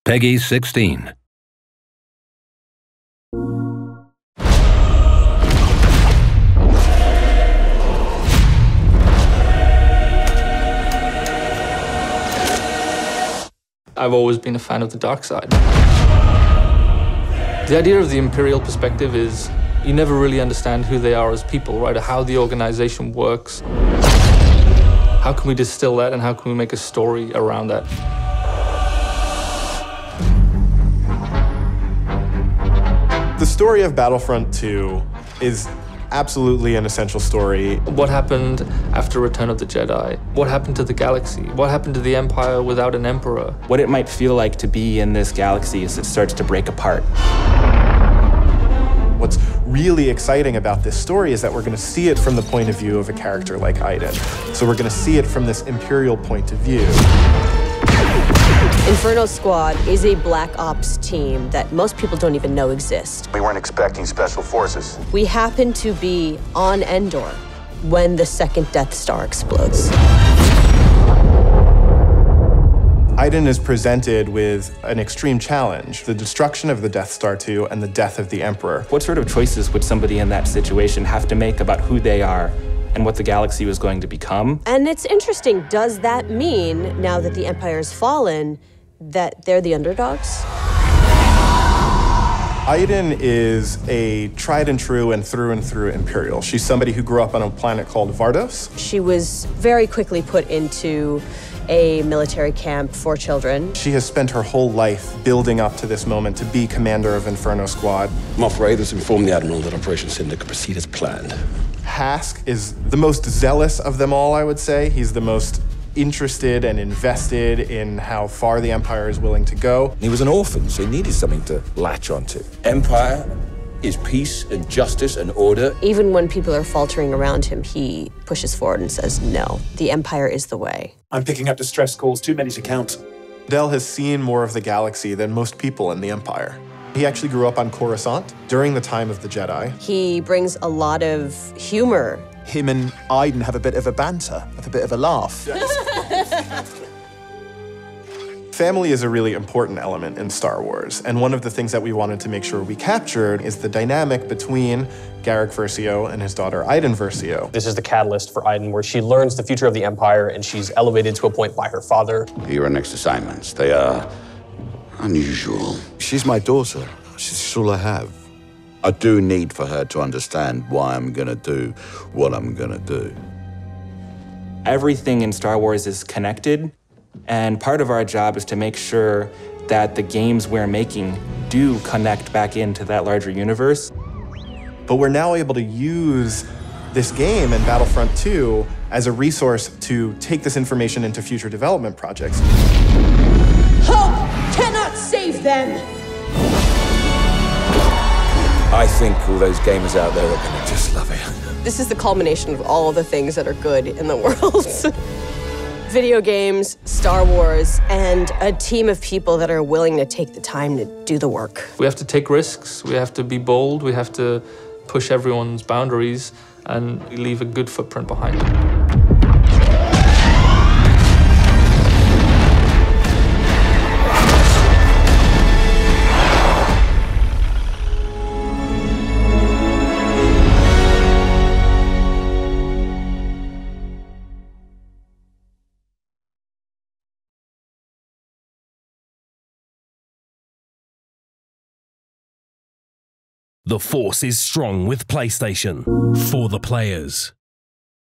Peggy 16. I've always been a fan of the dark side. The idea of the Imperial perspective is you never really understand who they are as people, right? Or how the organization works. How can we distill that and how can we make a story around that? The story of Battlefront II is absolutely an essential story. What happened after Return of the Jedi? What happened to the galaxy? What happened to the Empire without an emperor? What it might feel like to be in this galaxy as it starts to break apart. What's really exciting about this story is that we're going to see it from the point of view of a character like Iden. So we're going to see it from this Imperial point of view. Inferno Squad is a Black Ops team that most people don't even know exist. We weren't expecting special forces. We happen to be on Endor when the second Death Star explodes. Iden is presented with an extreme challenge, the destruction of the Death Star 2 and the death of the Emperor. What sort of choices would somebody in that situation have to make about who they are and what the galaxy was going to become? And it's interesting, does that mean, now that the Empire's fallen, that they're the underdogs? Iden is a tried and true Imperial. She's somebody who grew up on a planet called Vardos. She was very quickly put into a military camp for children. She has spent her whole life building up to this moment to be commander of Inferno Squad. Moff Raiders informed the Admiral that Operation Cinder could proceed as planned. Hask is the most zealous of them all, I would say. He's the most interested and invested in how far the Empire is willing to go. He was an orphan, so he needed something to latch onto. Empire is peace and justice and order. Even when people are faltering around him, he pushes forward and says, no, the Empire is the way. I'm picking up distress calls, too many to count. Del has seen more of the galaxy than most people in the Empire. He actually grew up on Coruscant during the time of the Jedi. He brings a lot of humor. Him and Iden have a bit of a banter, have a bit of a laugh. Family is a really important element in Star Wars, and one of the things that we wanted to make sure we captured is the dynamic between Iden Versio and his daughter Iden Versio. This is the catalyst for Iden, where she learns the future of the Empire and she's elevated to a point by her father. Here are next assignments. They are unusual. She's my daughter. She's all I have. I do need for her to understand why I'm gonna do what I'm gonna do. Everything in Star Wars is connected, and part of our job is to make sure that the games we're making do connect back into that larger universe. But we're now able to use this game and Battlefront 2 as a resource to take this information into future development projects. Hope cannot save them! I think all those gamers out there are gonna just love it. This is the culmination of all of the things that are good in the world. Video games, Star Wars, and a team of people that are willing to take the time to do the work. We have to take risks, we have to be bold, we have to push everyone's boundaries and leave a good footprint behind. The Force is strong with PlayStation. For the players.